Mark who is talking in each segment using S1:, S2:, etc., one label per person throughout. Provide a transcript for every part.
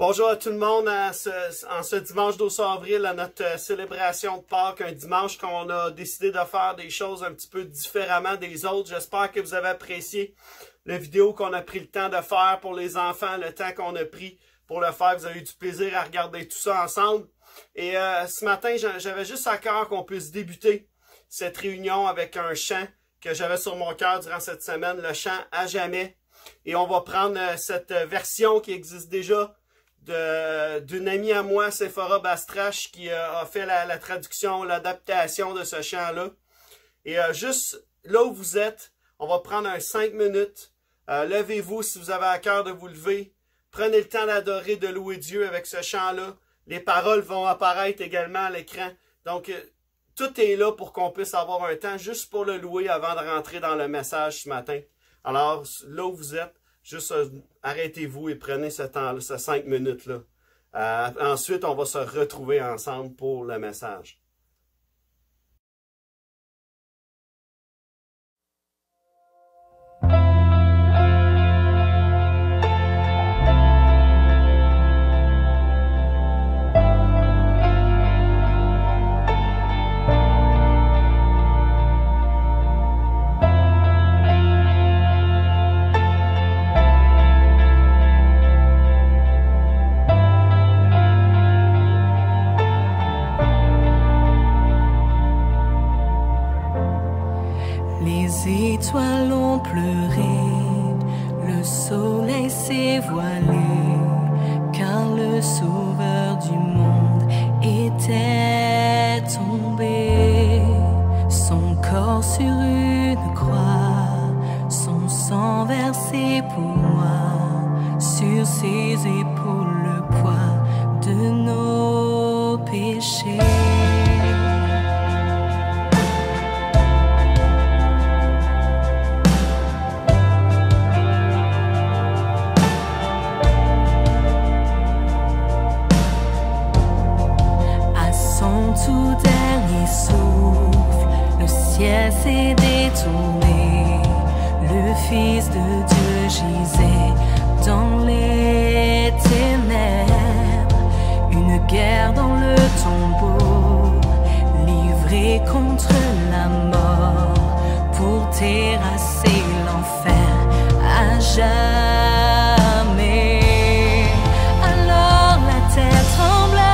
S1: Bonjour à tout le monde en ce dimanche 12 avril à notre célébration de Pâques, un dimanche qu'on a décidé de faire des choses un petit peu différemment des autres. J'espère que vous avez apprécié la vidéo qu'on a pris le temps de faire pour les enfants, le temps qu'on a pris pour le faire. Vous avez eu du plaisir à regarder tout ça ensemble. Et ce matin, j'avais juste à cœur qu'on puisse débuter cette réunion avec un chant que j'avais sur mon cœur durant cette semaine, le chant « À jamais ». Et on va prendre cette version qui existe déjà d'une amie à moi, Sephora Bastrache, qui a fait la traduction, l'adaptation de ce chant-là. Et juste là où vous êtes, on va prendre un 5 minutes. Levez-vous si vous avez à cœur de vous lever. Prenez le temps d'adorer, de louer Dieu avec ce chant-là. Les paroles vont apparaître également à l'écran. Donc, tout est là pour qu'on puisse avoir un temps juste pour le louer avant de rentrer dans le message ce matin. Alors, là où vous êtes, juste arrêtez-vous et prenez ce temps-là, ces 5 minutes-là. Ensuite, on va se retrouver ensemble pour le message.
S2: Les étoiles ont pleuré, le soleil s'est voilé, car le sauveur du monde était tombé. Son corps sur une croix, son sang versé pour moi, sur ses épaules le poids de nos péchés. Tout dernier souffle, le ciel s'est détourné, le Fils de Dieu gisait dans les ténèbres, une guerre dans le tombeau, livrée contre la mort, pour terrasser l'enfer à jamais. Alors la terre trembla,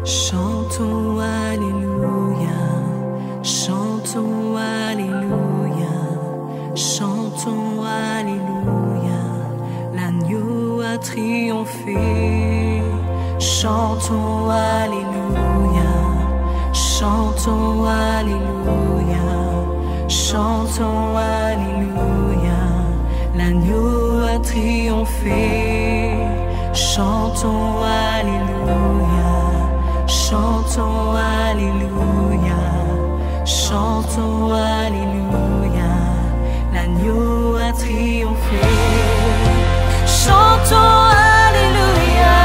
S2: chantons Alléluia, chantons Alléluia, chantons Alléluia, l'agneau a triomphé. Chantons Alléluia, chantons Alléluia, chantons Alléluia, l'agneau a triomphé. Chantons Alléluia, chantons Alléluia, chantons Alléluia, l'agneau a triomphé. Chantons Alléluia,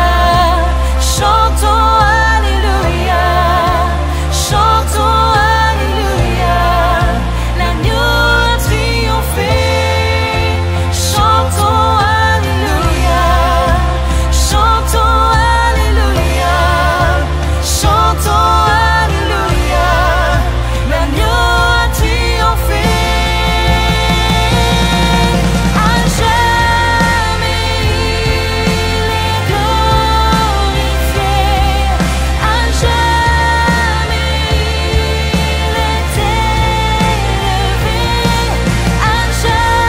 S2: chantons Alléluia, chantons Alléluia, l'agneau a triomphé. Chantons Alléluia, chantons Alléluia, chantons Alléluia, l'agneau a triomphé. À jamais il est glorifié, à jamais il est élevé, à jamais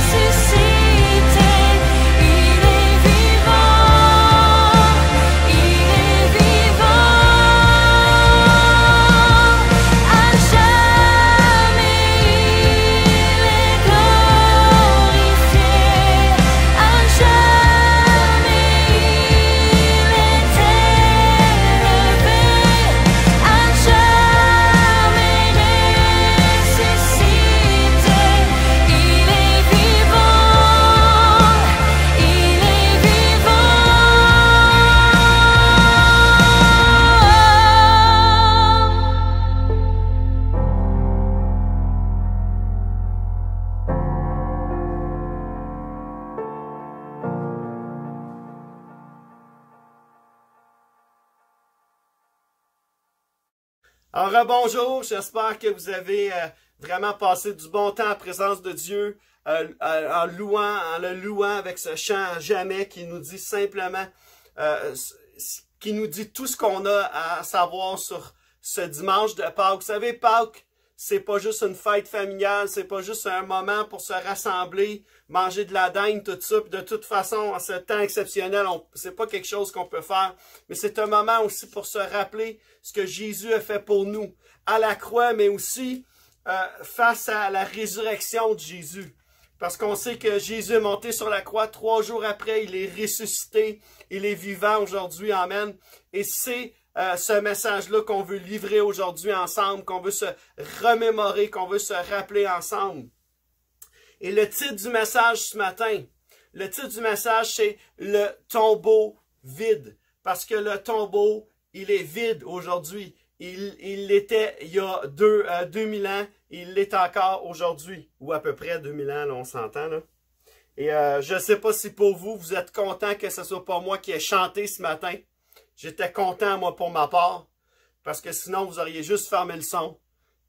S2: ressuscité. Il est vivant, il est vivant. À jamais il est glorifié, à jamais il est élevé, à jamais ressuscité. Il est vivant, il est
S1: Alors, bonjour, j'espère que vous avez vraiment passé du bon temps en présence de Dieu, en le louant avec ce chant à jamais qui nous dit simplement, qui nous dit tout ce qu'on a à savoir sur ce dimanche de Pâques. Vous savez, Pâques, c'est pas juste une fête familiale, c'est pas juste un moment pour se rassembler, manger de la dinde, tout ça. Puis de toute façon, en ce temps exceptionnel, c'est pas quelque chose qu'on peut faire, mais c'est un moment aussi pour se rappeler ce que Jésus a fait pour nous à la croix, mais aussi face à la résurrection de Jésus. Parce qu'on sait que Jésus est monté sur la croix 3 jours après, il est ressuscité, il est vivant aujourd'hui, amen. Et c'est ce message-là qu'on veut livrer aujourd'hui ensemble, qu'on veut se remémorer, qu'on veut se rappeler ensemble. Et le titre du message ce matin, le titre du message, c'est « Le tombeau vide ». Parce que le tombeau, il est vide aujourd'hui. Il l'était il y a 2000 ans, il l'est encore aujourd'hui. Ou à peu près 2000 ans, là, on s'entend, là. Et je ne sais pas si pour vous, vous êtes content que ce soit pas moi qui ai chanté ce matin. J'étais content, moi, pour ma part. Parce que sinon, vous auriez juste fermé le son.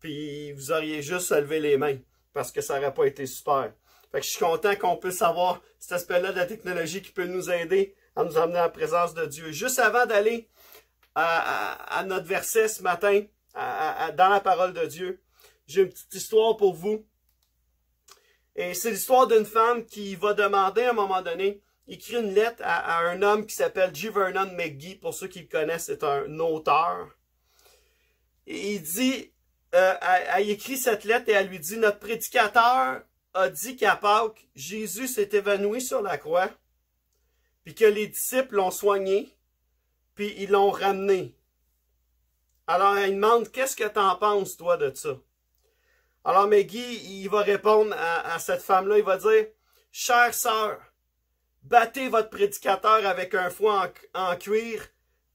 S1: Puis vous auriez juste levé les mains. Parce que ça n'aurait pas été super. Fait que je suis content qu'on puisse avoir cet aspect-là de la technologie qui peut nous aider à nous emmener en présence de Dieu. Juste avant d'aller à notre verset ce matin, dans la parole de Dieu, j'ai une petite histoire pour vous. Et c'est l'histoire d'une femme qui va demander à un moment donné, écrit une lettre à un homme qui s'appelle J. Vernon McGee. Pour ceux qui le connaissent, c'est un auteur. Et il dit, elle écrit cette lettre et elle lui dit, notre prédicateur a dit qu'à Pâques, Jésus s'est évanoui sur la croix, puis que les disciples l'ont soigné, puis ils l'ont ramené. Alors elle demande, qu'est-ce que t'en penses, toi, de ça? Alors McGee, il va répondre à cette femme-là, il va dire, chère sœur, battez votre prédicateur avec un fouet en cuir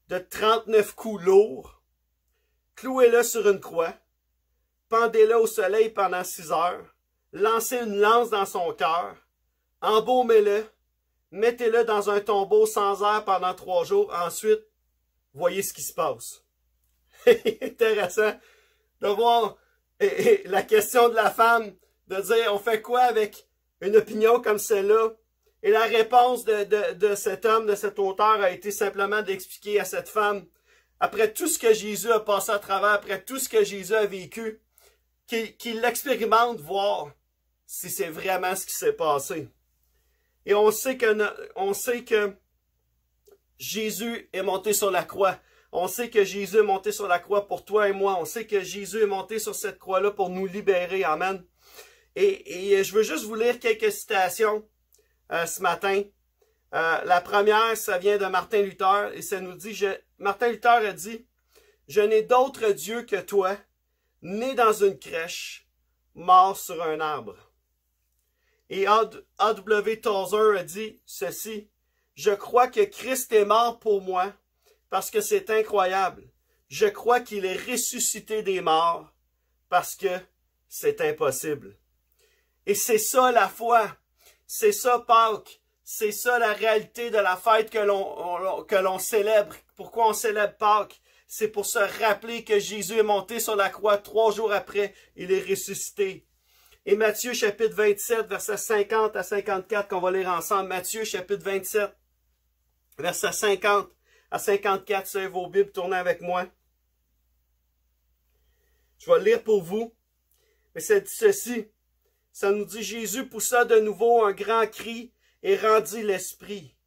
S1: de 39 coups lourds, clouez-le sur une croix, pendez-le au soleil pendant 6 heures, lancez une lance dans son cœur, embaumez-le, mettez-le dans un tombeau sans air pendant 3 jours, ensuite, voyez ce qui se passe. Intéressant de voir la question de la femme, de dire, on fait quoi avec une opinion comme celle-là? Et la réponse de cet homme, de cet auteur, a été simplement d'expliquer à cette femme, après tout ce que Jésus a passé à travers, après tout ce que Jésus a vécu, qu'il l'expérimente, voir si c'est vraiment ce qui s'est passé. Et on sait que Jésus est monté sur la croix. On sait que Jésus est monté sur la croix pour toi et moi. On sait que Jésus est monté sur cette croix-là pour nous libérer. Amen. Et je veux juste vous lire quelques citations ce matin. La première, ça vient de Martin Luther et ça nous dit, Martin Luther a dit, « Je n'ai d'autre Dieu que toi, né dans une crèche, mort sur un arbre. » Et A.W. Tozer a dit ceci, « Je crois que Christ est mort pour moi parce que c'est incroyable. Je crois qu'il est ressuscité des morts parce que c'est impossible. » Et c'est ça la foi, c'est ça Pâques, c'est ça la réalité de la fête que l'on célèbre. Pourquoi on célèbre Pâques? C'est pour se rappeler que Jésus est monté sur la croix 3 jours après, il est ressuscité. Et Matthieu chapitre 27, versets 50 à 54, qu'on va lire ensemble. Matthieu chapitre 27, versets 50 à 54, c'est vos Bibles, tournez avec moi. Je vais le lire pour vous. Mais ça dit ceci. Ça nous dit, Jésus poussa de nouveau un grand cri et rendit l'esprit.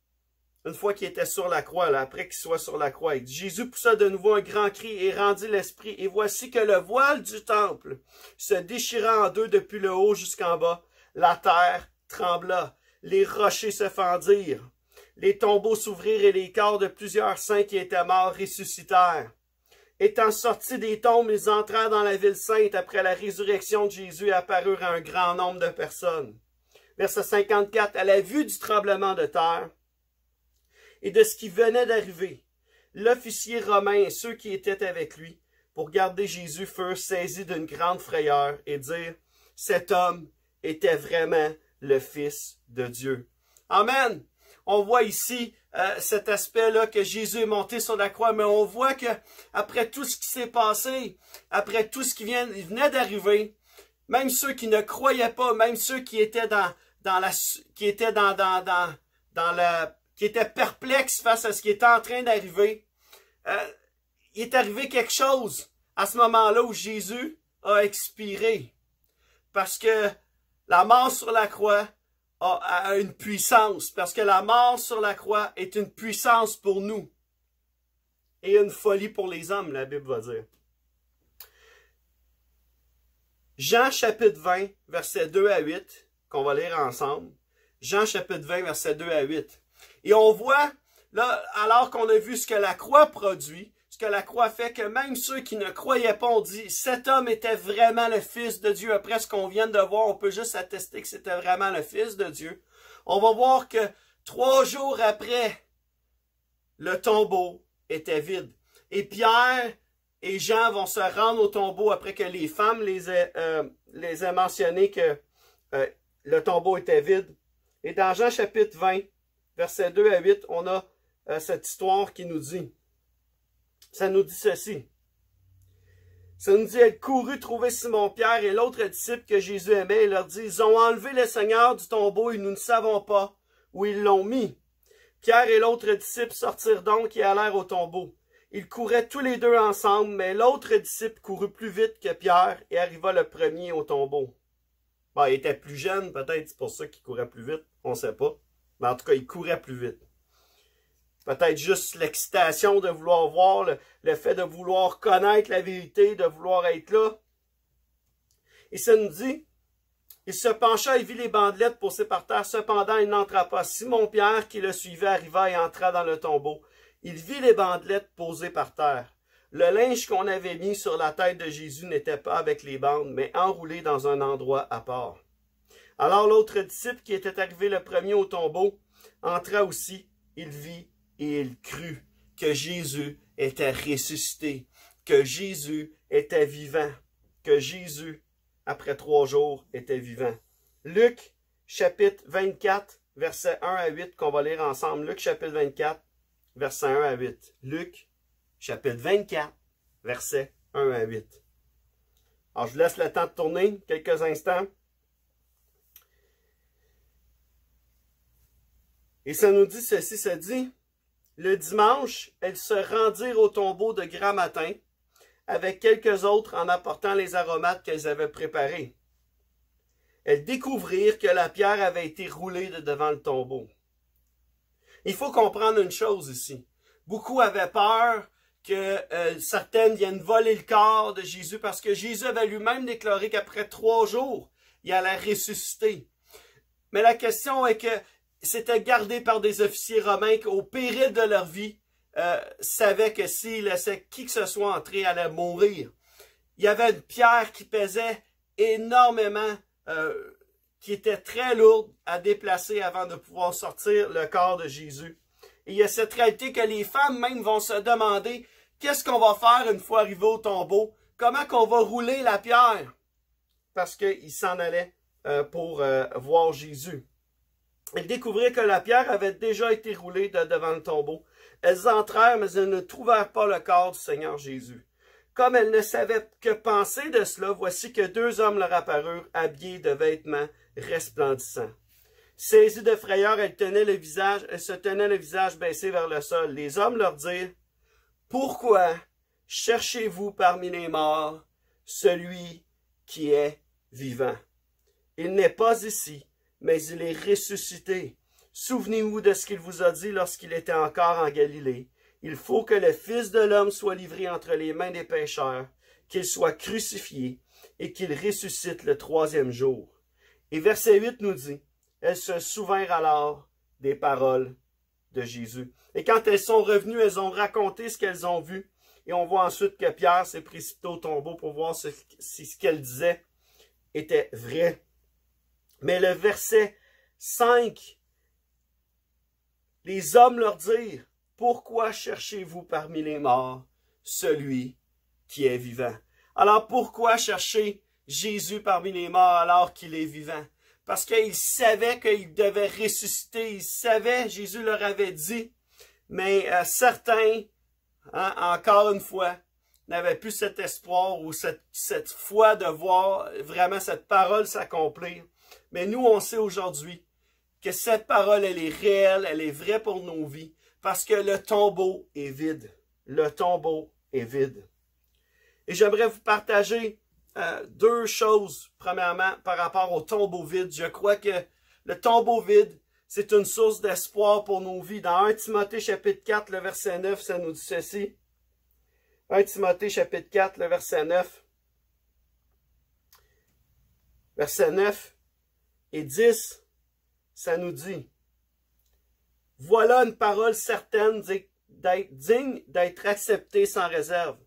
S1: Une fois qu'il était sur la croix, là, après qu'il soit sur la croix, il dit, Jésus poussa de nouveau un grand cri et rendit l'esprit. Et voici que le voile du temple se déchira en deux depuis le haut jusqu'en bas. La terre trembla, les rochers se fendirent, les tombeaux s'ouvrirent et les corps de plusieurs saints qui étaient morts ressuscitèrent. Étant sortis des tombes, ils entrèrent dans la ville sainte après la résurrection de Jésus et apparurent à un grand nombre de personnes. Verset 54, à la vue du tremblement de terre, et de ce qui venait d'arriver, l'officier romain et ceux qui étaient avec lui, pour garder Jésus, furent saisis d'une grande frayeur et dirent, « Cet homme était vraiment le Fils de Dieu. » Amen! On voit ici cet aspect-là que Jésus est monté sur la croix, mais on voit que après tout ce qui s'est passé, après tout ce qui venait d'arriver, même ceux qui ne croyaient pas, même ceux qui étaient qui étaient perplexes face à ce qui était en train d'arriver, il est arrivé quelque chose à ce moment-là où Jésus a expiré. Parce que la mort sur la croix a une puissance. Parce que la mort sur la croix est une puissance pour nous. Et une folie pour les hommes, la Bible va dire. Jean chapitre 20, versets 2 à 8, qu'on va lire ensemble. Jean chapitre 20, versets 2 à 8. Et on voit, là, alors qu'on a vu ce que la croix produit, ce que la croix fait, que même ceux qui ne croyaient pas ont dit, cet homme était vraiment le Fils de Dieu. Après ce qu'on vient de voir, on peut juste attester que c'était vraiment le Fils de Dieu. On va voir que 3 jours après, le tombeau était vide. Et Pierre et Jean vont se rendre au tombeau après que les femmes les aient mentionné que le tombeau était vide. Et dans Jean chapitre 20, versets 2 à 8, on a cette histoire qui nous dit, ça nous dit ceci. Ça nous dit, elle courut trouver Simon-Pierre et l'autre disciple que Jésus aimait et leur dit, ils ont enlevé le Seigneur du tombeau et nous ne savons pas où ils l'ont mis. Pierre et l'autre disciple sortirent donc et allèrent au tombeau. Ils couraient tous les deux ensemble, mais l'autre disciple courut plus vite que Pierre et arriva le premier au tombeau. Bon, il était plus jeune, peut-être c'est pour ça qu'il courait plus vite, on ne sait pas. Mais en tout cas, il courait plus vite. Peut-être juste l'excitation de vouloir voir, le fait de vouloir connaître la vérité, de vouloir être là. Et ça nous dit, il se pencha et vit les bandelettes posées par terre. Cependant, il n'entra pas. Simon-Pierre, qui le suivait, arriva et entra dans le tombeau. Il vit les bandelettes posées par terre. Le linge qu'on avait mis sur la tête de Jésus n'était pas avec les bandes, mais enroulé dans un endroit à part. Alors l'autre disciple, qui était arrivé le premier au tombeau, entra aussi. Il vit et il crut que Jésus était ressuscité, que Jésus était vivant, que Jésus, après 3 jours, était vivant. Luc, chapitre 24, versets 1 à 8, qu'on va lire ensemble. Luc, chapitre 24, versets 1 à 8. Luc, chapitre 24, versets 1 à 8. Alors, je vous laisse le temps de tourner quelques instants. Et ça nous dit ceci, ça dit, le dimanche, elles se rendirent au tombeau de grand matin, avec quelques autres en apportant les aromates qu'elles avaient préparés. Elles découvrirent que la pierre avait été roulée de devant le tombeau. Il faut comprendre une chose ici. Beaucoup avaient peur que certaines viennent voler le corps de Jésus parce que Jésus avait lui-même déclaré qu'après 3 jours, il allait ressusciter. Mais la question est que c'était gardé par des officiers romains qui, au péril de leur vie, savaient que s'ils laissaient qui que ce soit entrer, allait mourir. Il y avait une pierre qui pesait énormément, qui était très lourde à déplacer avant de pouvoir sortir le corps de Jésus. Et il y a cette réalité que les femmes même vont se demander qu'est-ce qu'on va faire une fois arrivé au tombeau? Comment qu'on va rouler la pierre? Parce qu'ils s'en allaient pour voir Jésus. Elles découvrirent que la pierre avait déjà été roulée devant le tombeau. Elles entrèrent, mais elles ne trouvèrent pas le corps du Seigneur Jésus. Comme elles ne savaient que penser de cela, voici que 2 hommes leur apparurent, habillés de vêtements resplendissants. Saisies de frayeur, elles se tenaient le visage baissé vers le sol. Les hommes leur dirent, « Pourquoi cherchez-vous parmi les morts celui qui est vivant? Il n'est pas ici, mais il est ressuscité. Souvenez-vous de ce qu'il vous a dit lorsqu'il était encore en Galilée. Il faut que le Fils de l'homme soit livré entre les mains des pécheurs, qu'il soit crucifié et qu'il ressuscite le 3e jour. » Et verset 8 nous dit, elles se souvinrent alors des paroles de Jésus. Et quand elles sont revenues, elles ont raconté ce qu'elles ont vu. Et on voit ensuite que Pierre s'est précipité au tombeau pour voir si ce qu'elle disait était vrai. Mais le verset 5, les hommes leur dirent, « Pourquoi cherchez-vous parmi les morts celui qui est vivant? » Alors pourquoi chercher Jésus parmi les morts alors qu'il est vivant? Parce qu'ils savaient qu'il devait ressusciter, ils savaient, Jésus leur avait dit, mais certains, encore une fois, n'avaient plus cet espoir ou cette foi de voir vraiment cette parole s'accomplir. Mais nous, on sait aujourd'hui que cette parole, elle est réelle, elle est vraie pour nos vies, parce que le tombeau est vide. Le tombeau est vide. Et j'aimerais vous partager 2 choses, premièrement, par rapport au tombeau vide. Je crois que le tombeau vide, c'est une source d'espoir pour nos vies. Dans 1 Timothée chapitre 4, le verset 9, ça nous dit ceci. 1 Timothée chapitre 4, le verset 9. Verset 9 et 10, ça nous dit, « Voilà une parole certaine digne d'être acceptée sans réserve.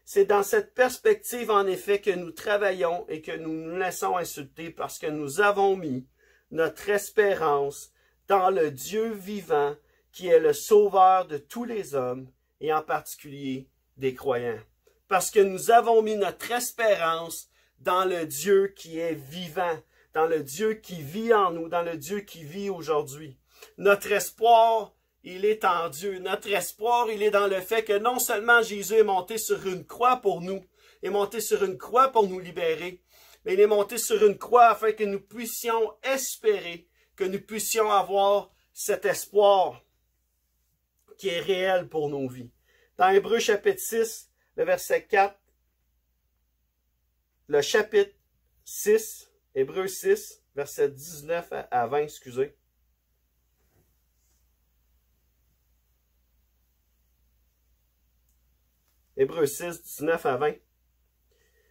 S1: C'est dans cette perspective, en effet, que nous travaillons et que nous nous laissons insulter parce que nous avons mis notre espérance dans le Dieu vivant qui est le sauveur de tous les hommes et en particulier des croyants. Parce que nous avons mis notre espérance dans le Dieu qui est vivant, dans le Dieu qui vit en nous, dans le Dieu qui vit aujourd'hui. Notre espoir, il est en Dieu. Notre espoir, il est dans le fait que non seulement Jésus est monté sur une croix pour nous, est monté sur une croix pour nous libérer, mais il est monté sur une croix afin que nous puissions espérer, que nous puissions avoir cet espoir qui est réel pour nos vies. Dans Hébreux chapitre 6, le verset 4, le chapitre 6, Hébreux 6, verset 19 à 20, excusez. Hébreux 6, 19 à 20,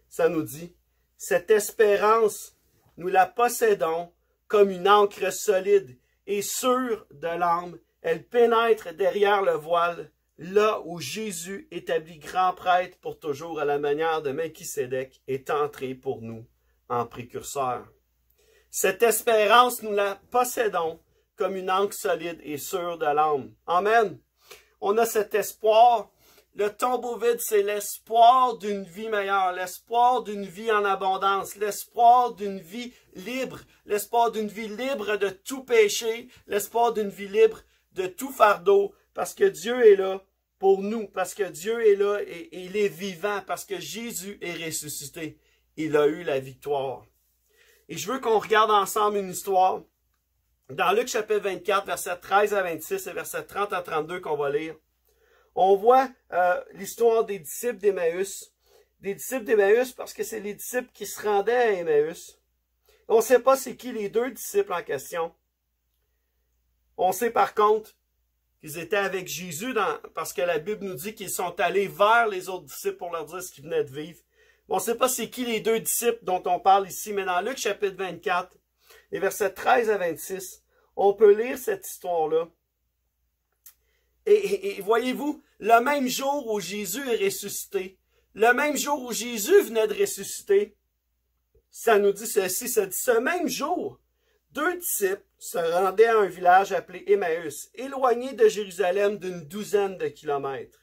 S1: ça nous dit, « Cette espérance, nous la possédons comme une ancre solide et sûre de l'âme. Elle pénètre derrière le voile, là où Jésus, établi grand prêtre pour toujours à la manière de Melchisédek, est entré pour nous en précurseur. Cette espérance, nous la possédons comme une ancre solide et sûre de l'âme. » Amen. On a cet espoir. Le tombeau vide, c'est l'espoir d'une vie meilleure, l'espoir d'une vie en abondance, l'espoir d'une vie libre, l'espoir d'une vie libre de tout péché, l'espoir d'une vie libre de tout fardeau, parce que Dieu est là pour nous, parce que Dieu est là et il est vivant, parce que Jésus est ressuscité. Il a eu la victoire. Et je veux qu'on regarde ensemble une histoire dans Luc chapitre 24, versets 13 à 26 et versets 30 à 32 qu'on va lire. On voit l'histoire des disciples d'Emmaüs. Des disciples d'Emmaüs parce que c'est les disciples qui se rendaient à Emmaüs. On ne sait pas c'est qui les 2 disciples en question. On sait par contre qu'ils étaient avec Jésus, parce que la Bible nous dit qu'ils sont allés vers les autres disciples pour leur dire ce qu'ils venaient de vivre. On ne sait pas c'est qui les deux disciples dont on parle ici, mais dans Luc chapitre 24, les versets 13 à 26, on peut lire cette histoire-là. Et voyez-vous, le même jour où Jésus est ressuscité, le même jour où Jésus venait de ressusciter, ça nous dit ceci, ça dit ce même jour, 2 disciples se rendaient à un village appelé Emmaüs, éloigné de Jérusalem d'une 12aine de kilomètres.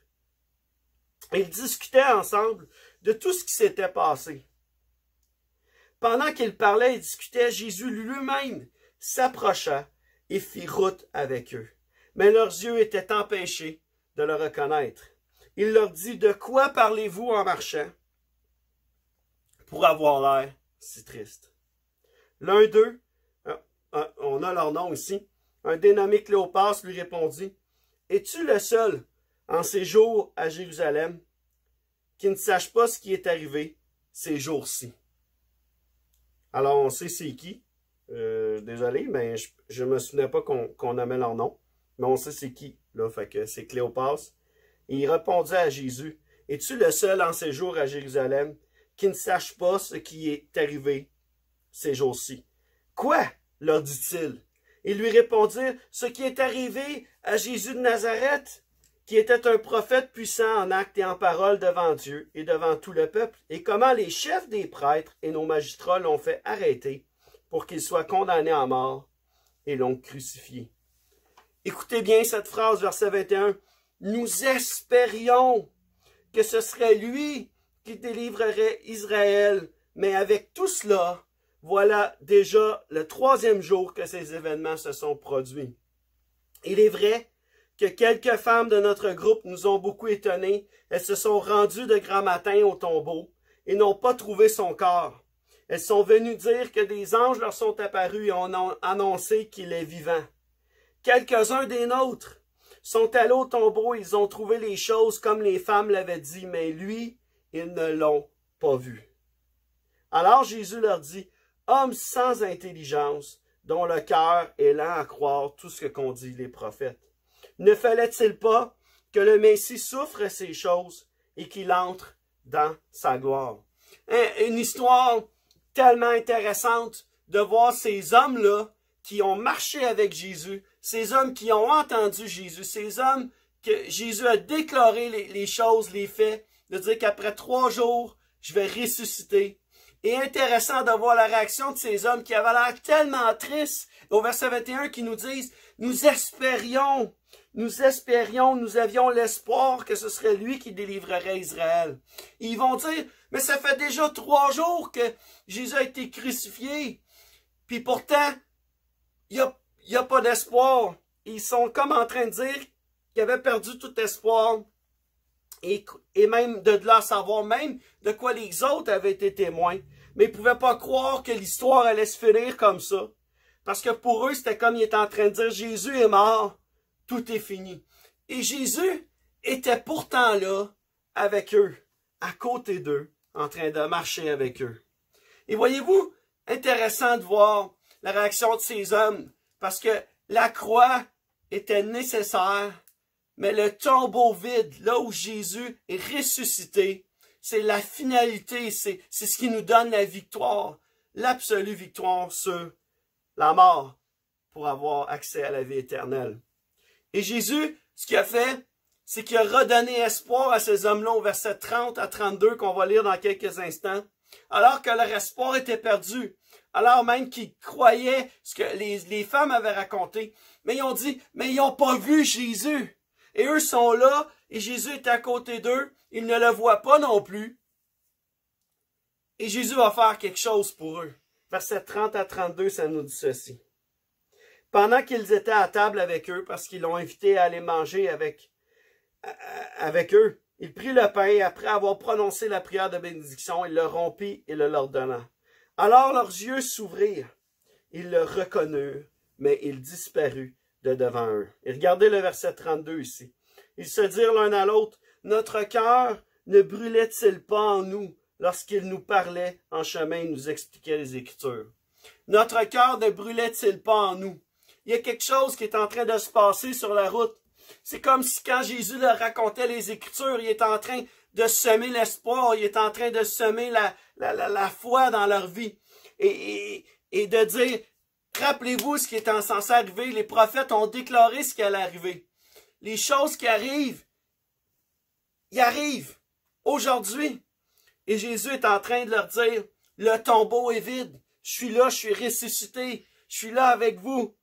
S1: Ils discutaient ensemble de tout ce qui s'était passé. Pendant qu'ils parlaient et discutaient, Jésus lui-même s'approcha et fit route avec eux. Mais leurs yeux étaient empêchés de le reconnaître. Il leur dit, « De quoi parlez-vous en marchant pour avoir l'air si triste? » L'un d'eux, on a leur nom ici, un dénommé Cléopas lui répondit, « Es-tu le seul en ces jours à Jérusalem qui ne sache pas ce qui est arrivé ces jours-ci? » Alors, on sait c'est qui. Désolé, mais je me souvenais pas qu'on nommait leur nom. Mais on sait c'est qui. Là, fait que c'est Cléopas. Et il répondit à Jésus, « Es-tu le seul en ces jours à Jérusalem qui ne sache pas ce qui est arrivé ces jours-ci? »« Quoi? » leur dit-il. Ils lui répondirent, « Ce qui est arrivé à Jésus de Nazareth, qui était un prophète puissant en actes et en parole devant Dieu et devant tout le peuple, et comment les chefs des prêtres et nos magistrats l'ont fait arrêter pour qu'il soit condamné à mort et l'ont crucifié. » Écoutez bien cette phrase, verset 21. « Nous espérions que ce serait lui qui délivrerait Israël, mais avec tout cela, voilà déjà le 3e jour que ces événements se sont produits. Il est vrai que quelques femmes de notre groupe nous ont beaucoup étonnés. Elles se sont rendues de grand matin au tombeau et n'ont pas trouvé son corps. Elles sont venues dire que des anges leur sont apparus et ont annoncé qu'il est vivant. Quelques-uns des nôtres sont allés au tombeau, ils ont trouvé les choses comme les femmes l'avaient dit, mais lui, ils ne l'ont pas vu. » Alors Jésus leur dit, « Hommes sans intelligence, dont le cœur est lent à croire tout ce qu'ont dit les prophètes. Ne fallait-il pas que le Messie souffre ces choses et qu'il entre dans sa gloire? » Une histoire tellement intéressante de voir ces hommes-là qui ont marché avec Jésus, ces hommes qui ont entendu Jésus, ces hommes que Jésus a déclaré les choses, les faits, de dire qu'après 3 jours, je vais ressusciter. Et intéressant de voir la réaction de ces hommes qui avaient l'air tellement tristes, au verset 21, qui nous disent, nous espérions, nous avions l'espoir que ce serait lui qui délivrerait Israël. Et ils vont dire, mais ça fait déjà 3 jours que Jésus a été crucifié, puis pourtant, il n'y a pas d'espoir. Ils sont comme en train de dire qu'ils avaient perdu tout espoir. Et même de là savoir même de quoi les autres avaient été témoins. Mais ils ne pouvaient pas croire que l'histoire allait se finir comme ça. Parce que pour eux, c'était comme ils étaient en train de dire, Jésus est mort, tout est fini. Et Jésus était pourtant là, avec eux, à côté d'eux, en train de marcher avec eux. Et voyez-vous, intéressant de voir la réaction de ces hommes, parce que la croix était nécessaire, mais le tombeau vide, là où Jésus est ressuscité, c'est la finalité, c'est ce qui nous donne la victoire, l'absolue victoire sur la mort pour avoir accès à la vie éternelle. Et Jésus, ce qu'il a fait, c'est qu'il a redonné espoir à ces hommes-là au verset 30 à 32 qu'on va lire dans quelques instants, alors que leur espoir était perdu, alors même qu'ils croyaient ce que les femmes avaient raconté, mais ils ont dit, mais ils n'ont pas vu Jésus. Et eux sont là, et Jésus est à côté d'eux, ils ne le voient pas non plus. Et Jésus va faire quelque chose pour eux. Verset 30 à 32, ça nous dit ceci. Pendant qu'ils étaient à table avec eux, parce qu'ils l'ont invité à aller manger avec eux, il prit le pain et après avoir prononcé la prière de bénédiction, il le rompit et le leur donna. Alors leurs yeux s'ouvrirent, ils le reconnurent, mais il disparut de devant eux. Et regardez le verset 32 ici. Ils se dirent l'un à l'autre, notre cœur ne brûlait-il pas en nous lorsqu'il nous parlait en chemin et nous expliquait les Écritures? Notre cœur ne brûlait-il pas en nous? Il y a quelque chose qui est en train de se passer sur la route. C'est comme si quand Jésus leur racontait les Écritures, il est en train de semer l'espoir, il est en train de semer la foi dans leur vie. Et de dire, rappelez-vous ce qui est censé arriver, les prophètes ont déclaré ce qui allait arriver. Les choses qui arrivent, ils arrivent aujourd'hui. Et Jésus est en train de leur dire, le tombeau est vide, je suis là, je suis ressuscité, je suis là avec vous,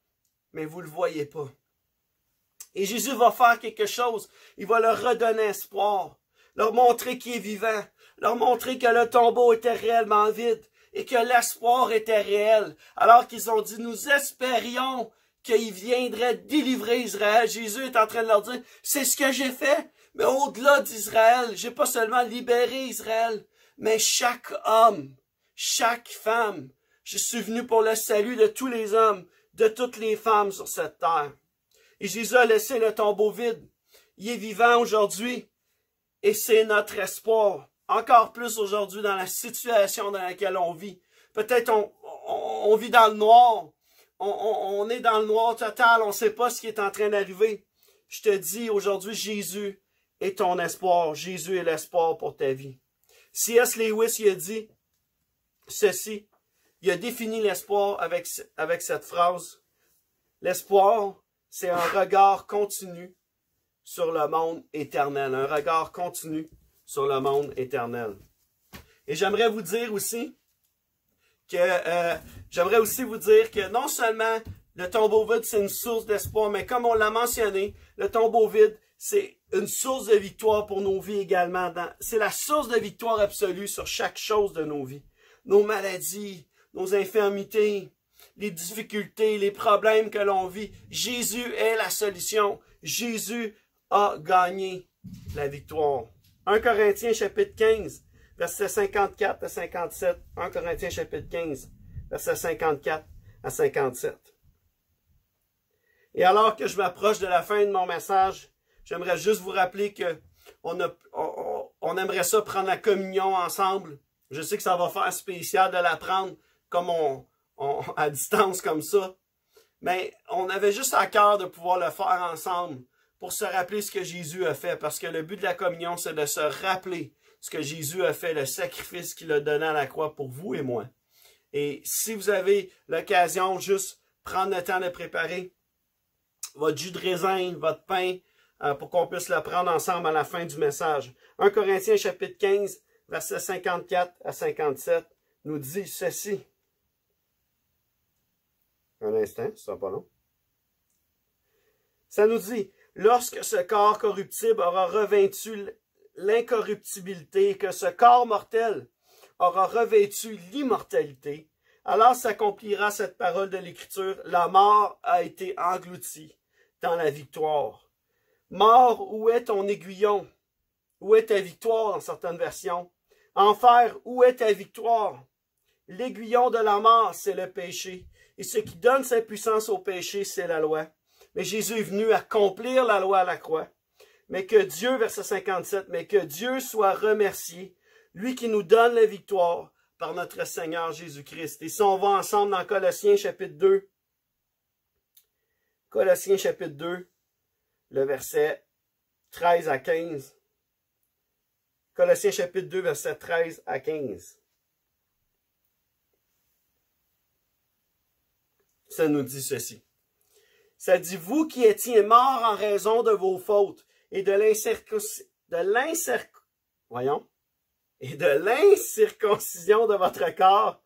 S1: mais vous ne le voyez pas. Et Jésus va faire quelque chose, il va leur redonner espoir, leur montrer qu'il est vivant, leur montrer que le tombeau était réellement vide et que l'espoir était réel. Alors qu'ils ont dit, nous espérions qu'il viendrait délivrer Israël. Jésus est en train de leur dire, c'est ce que j'ai fait, mais au-delà d'Israël, j'ai pas seulement libéré Israël, mais chaque homme, chaque femme. Je suis venu pour le salut de tous les hommes, de toutes les femmes sur cette terre. Et Jésus a laissé le tombeau vide. Il est vivant aujourd'hui. Et c'est notre espoir. Encore plus aujourd'hui dans la situation dans laquelle on vit. Peut-être on vit dans le noir. On est dans le noir total. On ne sait pas ce qui est en train d'arriver. Je te dis aujourd'hui, Jésus est ton espoir. Jésus est l'espoir pour ta vie. C.S. Lewis il a dit ceci. Il a défini l'espoir avec cette phrase. L'espoir, c'est un regard continu sur le monde éternel. Un regard continu sur le monde éternel. Et j'aimerais vous dire aussi que non seulement le tombeau vide, c'est une source d'espoir, mais comme on l'a mentionné, le tombeau vide, c'est une source de victoire pour nos vies également. C'est la source de victoire absolue sur chaque chose de nos vies. Nos maladies, nos infirmités, les difficultés, les problèmes que l'on vit. Jésus est la solution. Jésus a gagné la victoire. 1 Corinthiens chapitre 15, versets 54 à 57. 1 Corinthiens chapitre 15, versets 54 à 57. Et alors que je m'approche de la fin de mon message, j'aimerais juste vous rappeler que on aimerait ça prendre la communion ensemble. Je sais que ça va faire spécial de la prendre comme à distance comme ça. Mais on avait juste à cœur de pouvoir le faire ensemble pour se rappeler ce que Jésus a fait. Parce que le but de la communion, c'est de se rappeler ce que Jésus a fait, le sacrifice qu'il a donné à la croix pour vous et moi. Et si vous avez l'occasion, juste prendre le temps de préparer votre jus de raisin, votre pain, pour qu'on puisse le prendre ensemble à la fin du message. 1 Corinthiens chapitre 15, versets 54 à 57, nous dit ceci. Un instant, ce sera pas long. Ça nous dit, lorsque ce corps corruptible aura revêtu l'incorruptibilité, que ce corps mortel aura revêtu l'immortalité, alors s'accomplira cette parole de l'Écriture, la mort a été engloutie dans la victoire. Mort, où est ton aiguillon? Où est ta victoire dans certaines versions? Enfer, où est ta victoire? L'aiguillon de la mort, c'est le péché. Et ce qui donne sa puissance au péché, c'est la loi. Mais Jésus est venu accomplir la loi à la croix. Mais que Dieu, verset 57, mais que Dieu soit remercié, lui qui nous donne la victoire par notre Seigneur Jésus-Christ. Et si on va ensemble dans Colossiens chapitre 2, Colossiens chapitre 2, le verset 13 à 15. Colossiens chapitre 2, verset 13 à 15. Ça nous dit ceci. Ça dit, vous qui étiez morts en raison de vos fautes et de l'incirconcision de votre corps,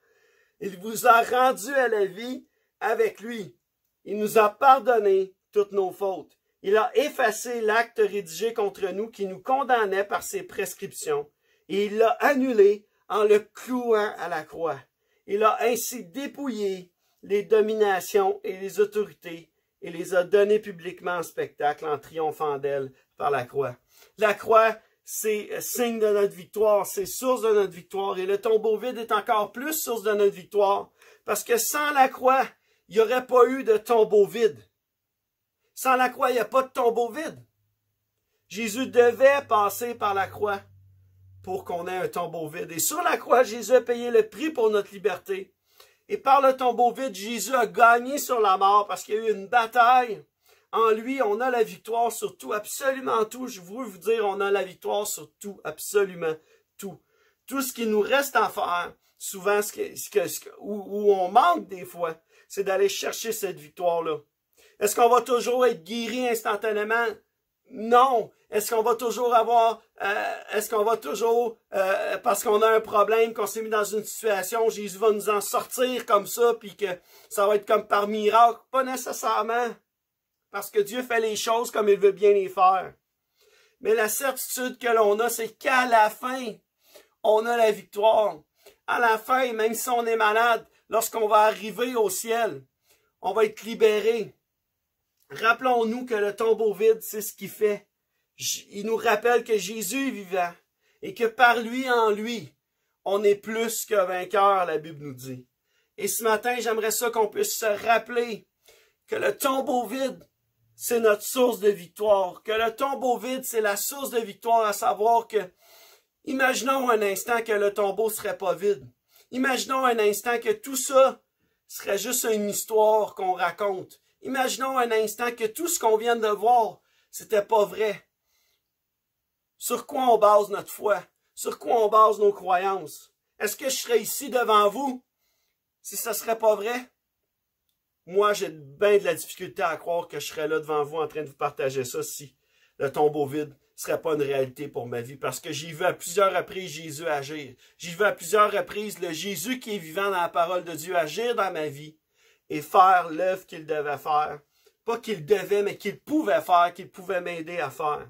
S1: il vous a rendu à la vie avec lui. Il nous a pardonné toutes nos fautes. Il a effacé l'acte rédigé contre nous qui nous condamnait par ses prescriptions, et il l'a annulé en le clouant à la croix. Il a ainsi dépouillé les dominations et les autorités, et les a données publiquement en spectacle en triomphant d'elles par la croix. La croix, c'est signe de notre victoire, c'est source de notre victoire, et le tombeau vide est encore plus source de notre victoire, parce que sans la croix, il n'y aurait pas eu de tombeau vide. Sans la croix, il n'y a pas de tombeau vide. Jésus devait passer par la croix pour qu'on ait un tombeau vide. Et sur la croix, Jésus a payé le prix pour notre liberté. Et par le tombeau vide, Jésus a gagné sur la mort parce qu'il y a eu une bataille En lui, on a la victoire sur tout, absolument tout. Je veux vous dire, on a la victoire sur tout, absolument tout. Tout ce qui nous reste à faire, souvent, où on manque des fois, c'est d'aller chercher cette victoire-là. Est-ce qu'on va toujours être guéri instantanément? Non. Est-ce qu'on va toujours avoir, parce qu'on a un problème, qu'on s'est mis dans une situation, Jésus va nous en sortir comme ça, puis que ça va être comme par miracle? Pas nécessairement. Parce que Dieu fait les choses comme il veut bien les faire. Mais la certitude que l'on a, c'est qu'à la fin, on a la victoire. À la fin, même si on est malade, lorsqu'on va arriver au ciel, on va être libéré. Rappelons-nous que le tombeau vide, c'est ce qu'il fait. Il nous rappelle que Jésus est vivant et que par lui, en lui, on est plus que vainqueur, la Bible nous dit. Et ce matin, j'aimerais ça qu'on puisse se rappeler que le tombeau vide, c'est notre source de victoire. Que le tombeau vide, c'est la source de victoire, à savoir que, imaginons un instant que le tombeau ne serait pas vide. Imaginons un instant que tout ça serait juste une histoire qu'on raconte. Imaginons un instant que tout ce qu'on vient de voir, c'était pas vrai. Sur quoi on base notre foi? Sur quoi on base nos croyances? Est-ce que je serais ici devant vous si ça serait pas vrai? Moi, j'ai bien de la difficulté à croire que je serais là devant vous en train de vous partager ça si le tombeau vide ne serait pas une réalité pour ma vie. Parce que j'ai vu à plusieurs reprises Jésus agir. J'ai vu à plusieurs reprises le Jésus qui est vivant dans la parole de Dieu agir dans ma vie et faire l'œuvre qu'il devait faire. Pas qu'il devait, mais qu'il pouvait faire, qu'il pouvait m'aider à faire.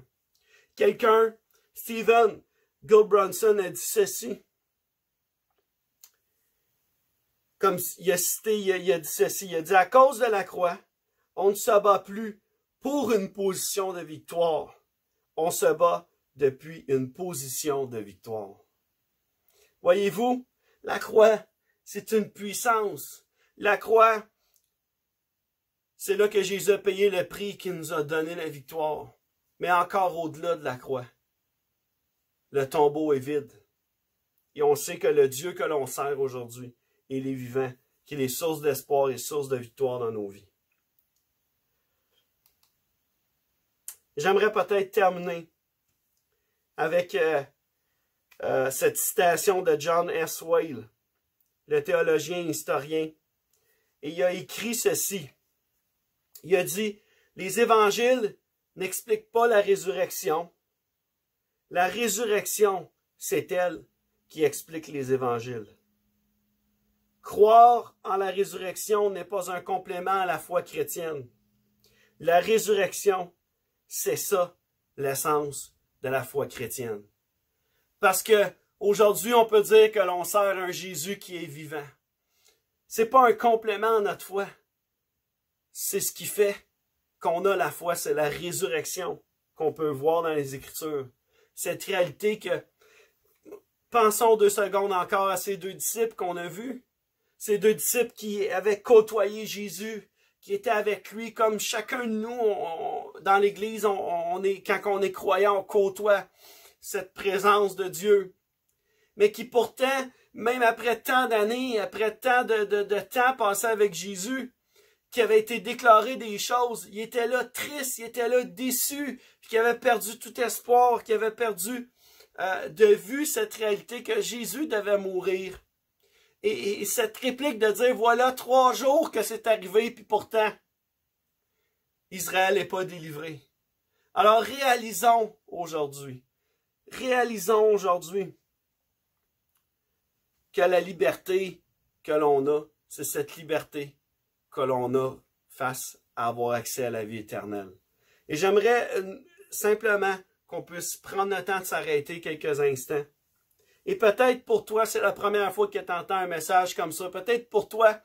S1: Quelqu'un, Stephen Gilbranson, a dit ceci. Comme il a cité, il a dit ceci. Il a dit, à cause de la croix, on ne se bat plus pour une position de victoire. On se bat depuis une position de victoire. Voyez-vous, la croix, c'est une puissance. La croix, c'est là que Jésus a payé le prix qui nous a donné la victoire. Mais encore au-delà de la croix, le tombeau est vide. Et on sait que le Dieu que l'on sert aujourd'hui, il est vivant, qu'il est source d'espoir et source de victoire dans nos vies. J'aimerais peut-être terminer avec cette citation de John S. Whale, le théologien et historien. Et il a écrit ceci. Il a dit, « Les évangiles n'expliquent pas la résurrection. La résurrection, c'est elle qui explique les évangiles. » Croire en la résurrection n'est pas un complément à la foi chrétienne. La résurrection, c'est ça l'essence de la foi chrétienne. Parce que aujourd'hui, on peut dire que l'on sert un Jésus qui est vivant. C'est pas un complément à notre foi. C'est ce qui fait qu'on a la foi, c'est la résurrection qu'on peut voir dans les Écritures. Cette réalité que, pensons 2 secondes encore à ces 2 disciples qu'on a vus. Ces 2 disciples qui avaient côtoyé Jésus, qui étaient avec lui, comme chacun de nous, dans l'Église, quand on est croyant, on côtoie cette présence de Dieu. Mais qui pourtant, même après tant d'années, après tant de temps passé avec Jésus, qui avait été déclaré des choses, il était là triste, il était là déçu, qui avait perdu tout espoir, qui avait perdu de vue cette réalité que Jésus devait mourir. Et cette réplique de dire, voilà 3 jours que c'est arrivé, puis pourtant, Israël n'est pas délivré. Alors réalisons aujourd'hui que la liberté que l'on a, c'est cette liberté que l'on a face à avoir accès à la vie éternelle. Et j'aimerais simplement qu'on puisse prendre le temps de s'arrêter quelques instants. Et peut-être pour toi, c'est la première fois que tu entends un message comme ça. Peut-être pour toi,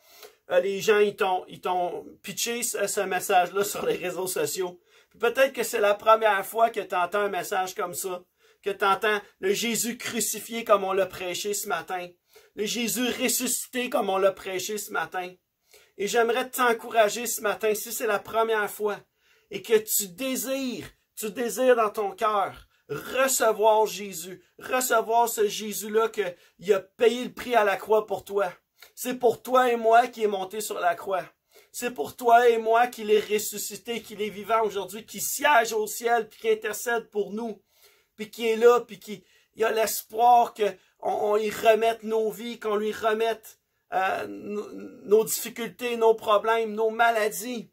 S1: les gens ils t'ont pitché ce message-là sur les réseaux sociaux. Peut-être que c'est la première fois que tu entends un message comme ça. Que tu entends le Jésus crucifié comme on l'a prêché ce matin. Le Jésus ressuscité comme on l'a prêché ce matin. Et j'aimerais t'encourager ce matin, si c'est la première fois, et que tu désires dans ton cœur recevoir Jésus, recevoir ce Jésus-là qu'il a payé le prix à la croix pour toi. C'est pour toi et moi qui est monté sur la croix. C'est pour toi et moi qu'il est ressuscité, qu'il est vivant aujourd'hui, qui siège au ciel, puis qui intercède pour nous, puis qui est là, puis qui il a l'espoir qu'on lui remette nos vies, qu'on lui remette nos difficultés, nos problèmes, nos maladies.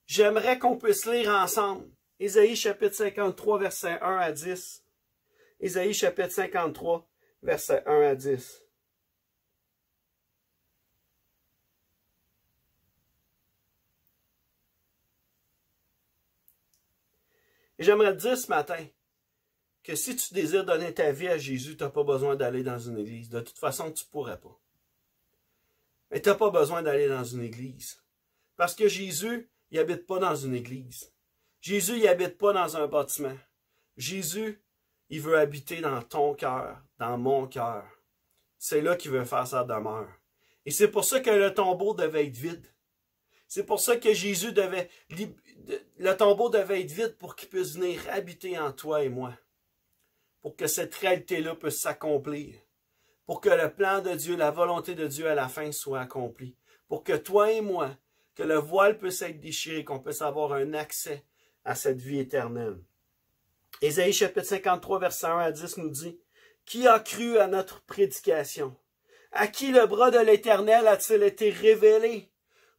S1: J'aimerais qu'on puisse lire ensemble Ésaïe chapitre 53, versets 1 à 10. Ésaïe chapitre 53, versets 1 à 10. Et j'aimerais te dire ce matin que si tu désires donner ta vie à Jésus, tu n'as pas besoin d'aller dans une église. De toute façon, tu ne pourrais pas. Mais tu n'as pas besoin d'aller dans une église. Parce que Jésus, il n'habite pas dans une église. Jésus, il n'habite pas dans un bâtiment. Jésus, il veut habiter dans ton cœur, dans mon cœur. C'est là qu'il veut faire sa demeure. Et c'est pour ça que le tombeau devait être vide. C'est pour ça que Jésus devait... Le tombeau devait être vide pour qu'il puisse venir habiter en toi et moi. Pour que cette réalité-là puisse s'accomplir. Pour que le plan de Dieu, la volonté de Dieu à la fin soit accomplie. Pour que toi et moi, que le voile puisse être déchiré, qu'on puisse avoir un accès à cette vie éternelle. Ésaïe chapitre 53, verset 1 à 10 nous dit, « Qui a cru à notre prédication? À qui le bras de l'Éternel a-t-il été révélé?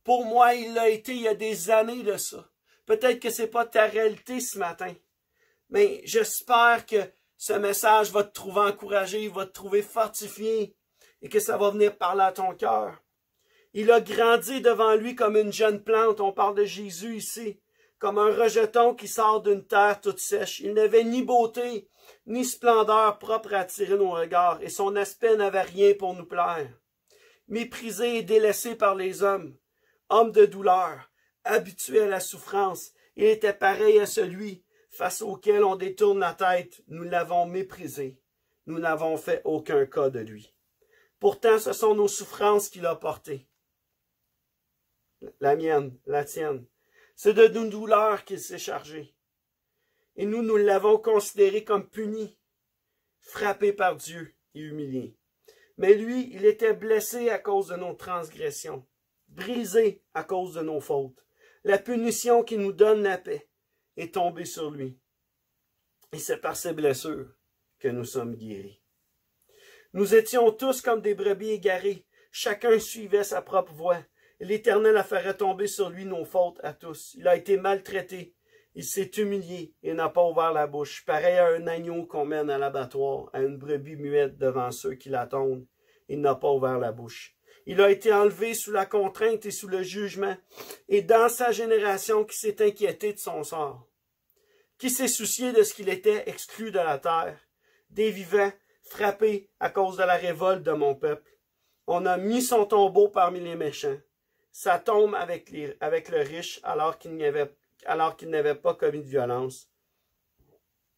S1: Pour moi, il l'a été il y a des années de ça. Peut-être que ce n'est pas ta réalité ce matin, mais j'espère que ce message va te trouver encouragé, va te trouver fortifié et que ça va venir parler à ton cœur. Il a grandi devant lui comme une jeune plante, on parle de Jésus ici, comme un rejeton qui sort d'une terre toute sèche. Il n'avait ni beauté, ni splendeur propre à attirer nos regards, et son aspect n'avait rien pour nous plaire. Méprisé et délaissé par les hommes, homme de douleur, habitué à la souffrance, il était pareil à celui face auquel on détourne la tête. Nous l'avons méprisé. Nous n'avons fait aucun cas de lui. Pourtant, ce sont nos souffrances qu'il a portées. La mienne, la tienne. C'est de nos douleurs qu'il s'est chargé. Et nous l'avons considéré comme puni, frappé par Dieu et humilié. Mais lui, il était blessé à cause de nos transgressions, brisé à cause de nos fautes. La punition qui nous donne la paix est tombée sur lui. Et c'est par ses blessures que nous sommes guéris. Nous étions tous comme des brebis égarées. Chacun suivait sa propre voie. L'Éternel a fait retomber sur lui nos fautes à tous. Il a été maltraité. Il s'est humilié et n'a pas ouvert la bouche. Pareil à un agneau qu'on mène à l'abattoir, à une brebis muette devant ceux qui l'attendent. Il n'a pas ouvert la bouche. Il a été enlevé sous la contrainte et sous le jugement. Et dans sa génération qui s'est inquiétée de son sort, qui s'est soucié de ce qu'il était exclu de la terre, des vivants frappés à cause de la révolte de mon peuple. On a mis son tombeau parmi les méchants, sa tombe avec le riche alors qu'il n'avait pas commis de violence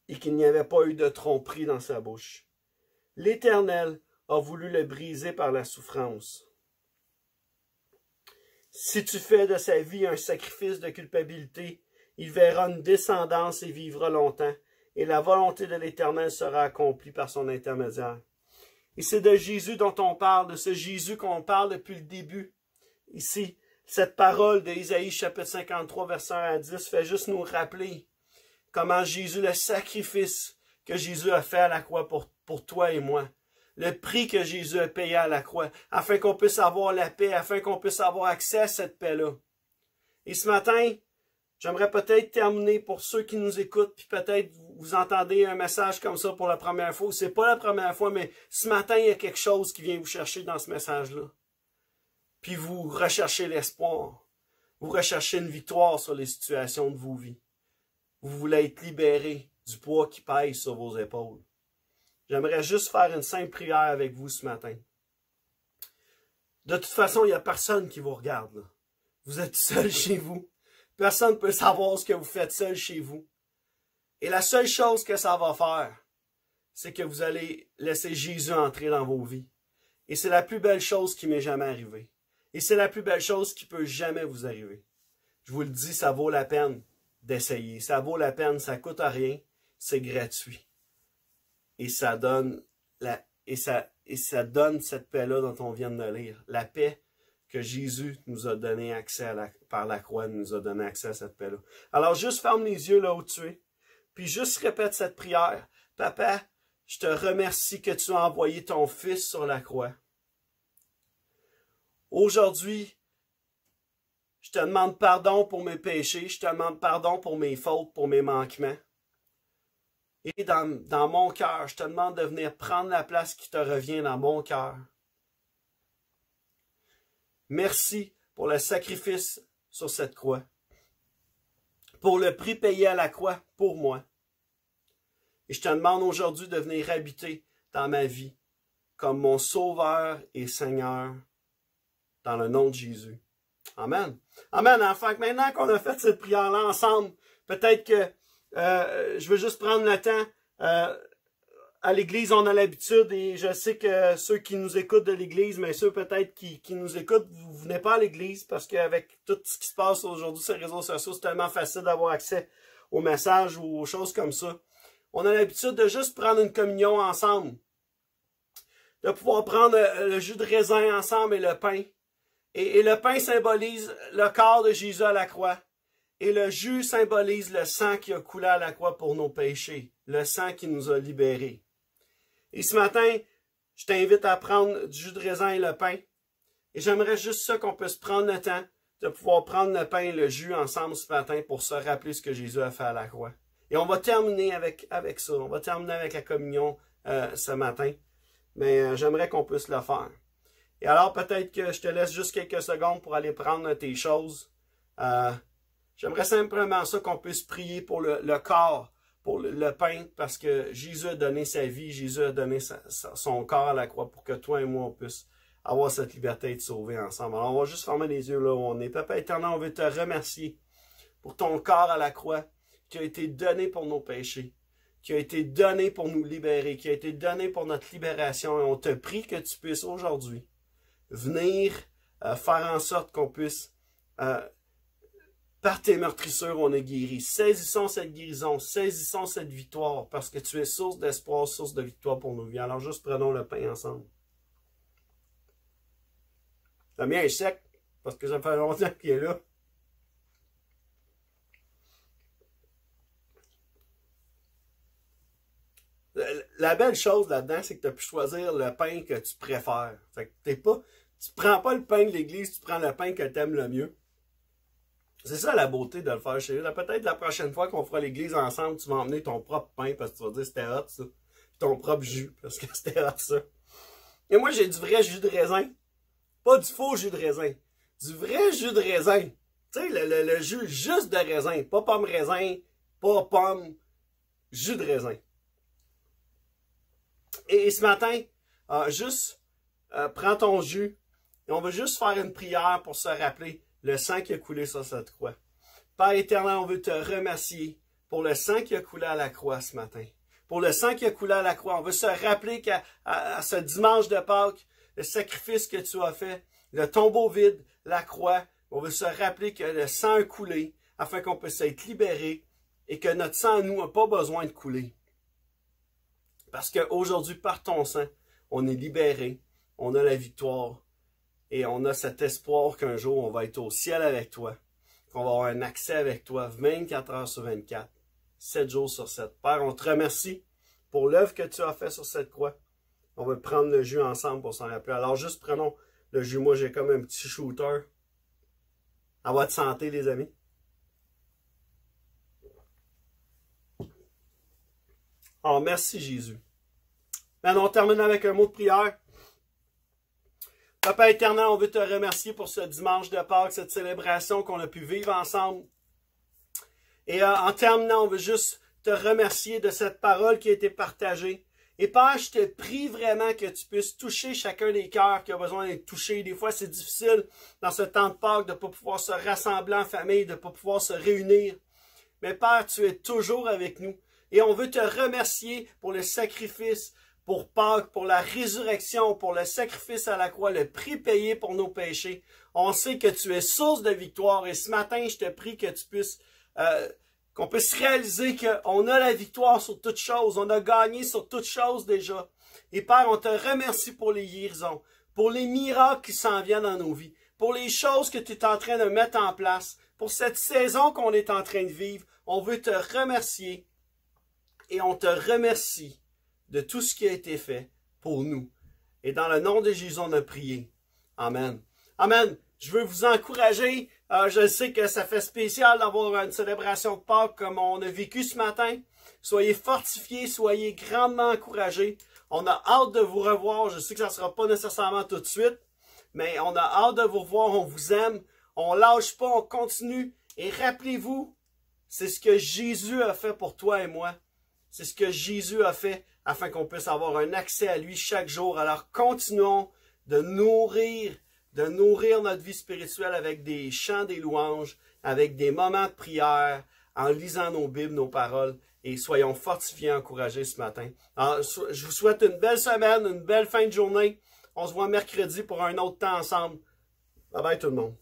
S1: et qu'il n'y avait pas eu de tromperie dans sa bouche. L'Éternel a voulu le briser par la souffrance. Si tu fais de sa vie un sacrifice de culpabilité, il verra une descendance et vivra longtemps, et la volonté de l'Éternel sera accomplie par son intermédiaire. Et c'est de Jésus dont on parle, de ce Jésus qu'on parle depuis le début. Ici, cette parole d'Ésaïe chapitre 53, verset 1 à 10, fait juste nous rappeler comment Jésus, le sacrifice que Jésus a fait à la croix pour toi et moi, le prix que Jésus a payé à la croix, afin qu'on puisse avoir la paix, afin qu'on puisse avoir accès à cette paix-là. Et ce matin, j'aimerais peut-être terminer pour ceux qui nous écoutent, puis peut-être vous entendez un message comme ça pour la première fois. C'est pas la première fois, mais ce matin, il y a quelque chose qui vient vous chercher dans ce message-là. Puis vous recherchez l'espoir. Vous recherchez une victoire sur les situations de vos vies. Vous voulez être libéré du poids qui pèse sur vos épaules. J'aimerais juste faire une simple prière avec vous ce matin. De toute façon, il n'y a personne qui vous regarde, là. Vous êtes seul chez vous. Personne ne peut savoir ce que vous faites seul chez vous. Et la seule chose que ça va faire, c'est que vous allez laisser Jésus entrer dans vos vies. Et c'est la plus belle chose qui m'est jamais arrivée. Et c'est la plus belle chose qui peut jamais vous arriver. Je vous le dis, ça vaut la peine d'essayer. Ça vaut la peine, ça coûte rien, c'est gratuit. Et ça donne ça donne cette paix-là dont on vient de lire. La paix que Jésus nous a donné accès par la croix, nous a donné accès à cette paix-là. Alors, juste ferme les yeux là où tu es, puis juste répète cette prière. Papa, je te remercie que tu as envoyé ton Fils sur la croix. Aujourd'hui, je te demande pardon pour mes péchés, je te demande pardon pour mes fautes, pour mes manquements. Et dans mon cœur, je te demande de venir prendre la place qui te revient dans mon cœur. Merci pour le sacrifice sur cette croix, pour le prix payé à la croix pour moi. Et je te demande aujourd'hui de venir habiter dans ma vie comme mon Sauveur et Seigneur dans le nom de Jésus. Amen. Amen. Enfin, maintenant qu'on a fait cette prière-là ensemble, peut-être que je veux juste prendre le temps. À l'église, on a l'habitude, et je sais que ceux qui nous écoutent de l'église, mais ceux peut-être qui nous écoutent, vous ne venez pas à l'église parce qu'avec tout ce qui se passe aujourd'hui sur les réseaux sociaux, c'est tellement facile d'avoir accès aux messages ou aux choses comme ça. On a l'habitude de juste prendre une communion ensemble, de pouvoir prendre le jus de raisin ensemble et le pain. Et le pain symbolise le corps de Jésus à la croix. Et le jus symbolise le sang qui a coulé à la croix pour nos péchés, le sang qui nous a libérés. Et ce matin, je t'invite à prendre du jus de raisin et le pain. Et j'aimerais juste ça qu'on puisse prendre le temps de pouvoir prendre le pain et le jus ensemble ce matin pour se rappeler ce que Jésus a fait à la croix. Et on va terminer avec ça. On va terminer avec la communion ce matin. Mais j'aimerais qu'on puisse le faire. Et alors peut-être que je te laisse juste quelques secondes pour aller prendre tes choses. J'aimerais simplement ça qu'on puisse prier pour le corps, pour le pain, parce que Jésus a donné sa vie, Jésus a donné son corps à la croix pour que toi et moi on puisse avoir cette liberté d'être sauvés ensemble. Alors on va juste fermer les yeux là où on est. Papa éternel, on veut te remercier pour ton corps à la croix qui a été donné pour nos péchés, qui a été donné pour nous libérer, qui a été donné pour notre libération. Et on te prie que tu puisses aujourd'hui venir faire en sorte qu'on puisse... par tes meurtrissures, on est guéri. Saisissons cette guérison, saisissons cette victoire, parce que tu es source d'espoir, source de victoire pour nos vies. Alors juste prenons le pain ensemble. Le mien est sec, parce que ça fait longtemps qu'il est là. La belle chose là-dedans, c'est que tu as pu choisir le pain que tu préfères. Fait que tu prends pas le pain de l'église, tu prends le pain que tu aimes le mieux. C'est ça la beauté de le faire chez eux. Peut-être la prochaine fois qu'on fera l'église ensemble, tu vas emmener ton propre pain parce que tu vas dire c'était hot ça. Puis ton propre jus parce que c'était hot ça. Et moi j'ai du vrai jus de raisin. Pas du faux jus de raisin. Du vrai jus de raisin. Tu sais, le jus juste de raisin. Pas pomme raisin, pas pomme, jus de raisin. Et ce matin, prends ton jus et on va juste faire une prière pour se rappeler le sang qui a coulé sur cette croix. Père éternel, on veut te remercier pour le sang qui a coulé à la croix ce matin. Pour le sang qui a coulé à la croix. On veut se rappeler qu'à ce dimanche de Pâques, le sacrifice que tu as fait, le tombeau vide, la croix, on veut se rappeler que le sang a coulé afin qu'on puisse être libéré et que notre sang à nous n'a pas besoin de couler. Parce qu'aujourd'hui, par ton sang, on est libéré, on a la victoire. Et on a cet espoir qu'un jour, on va être au ciel avec toi, qu'on va avoir un accès avec toi 24 heures sur 24, 7 jours sur 7. Père, on te remercie pour l'œuvre que tu as fait sur cette croix. On va prendre le jus ensemble pour s'en rappeler. Alors, juste prenons le jus. Moi, j'ai comme un petit shooter. À votre santé, les amis. Alors, merci Jésus. Maintenant, on termine avec un mot de prière. Papa éternel, on veut te remercier pour ce dimanche de Pâques, cette célébration qu'on a pu vivre ensemble. Et en terminant, on veut juste te remercier de cette parole qui a été partagée. Et Père, je te prie vraiment que tu puisses toucher chacun des cœurs qui a besoin d'être touché. Des fois, c'est difficile dans ce temps de Pâques de ne pas pouvoir se rassembler en famille, de ne pas pouvoir se réunir. Mais Père, tu es toujours avec nous. Et on veut te remercier pour le sacrifice, pour Pâques, pour la résurrection, pour le sacrifice à la croix, le prix payé pour nos péchés. On sait que tu es source de victoire et ce matin, je te prie que tu puisses, qu'on puisse réaliser qu'on a la victoire sur toutes choses, on a gagné sur toutes choses déjà. Et Père, on te remercie pour les guérisons, pour les miracles qui s'en viennent dans nos vies. pour les choses que tu es en train de mettre en place, pour cette saison qu'on est en train de vivre. On veut te remercier et on te remercie de tout ce qui a été fait pour nous. Et dans le nom de Jésus, on a prié. Amen. Amen. Je veux vous encourager. Je sais que ça fait spécial d'avoir une célébration de Pâques comme on a vécu ce matin. Soyez fortifiés, soyez grandement encouragés. On a hâte de vous revoir. Je sais que ça ne sera pas nécessairement tout de suite, mais on a hâte de vous revoir. On vous aime. On lâche pas, on continue. Et rappelez-vous, c'est ce que Jésus a fait pour toi et moi. C'est ce que Jésus a fait afin qu'on puisse avoir un accès à lui chaque jour. Alors continuons de nourrir notre vie spirituelle avec des chants, des louanges, avec des moments de prière, en lisant nos Bibles, nos paroles, et soyons fortifiés, encouragés ce matin. Alors, je vous souhaite une belle semaine, une belle fin de journée. On se voit mercredi pour un autre temps ensemble. Bye bye tout le monde.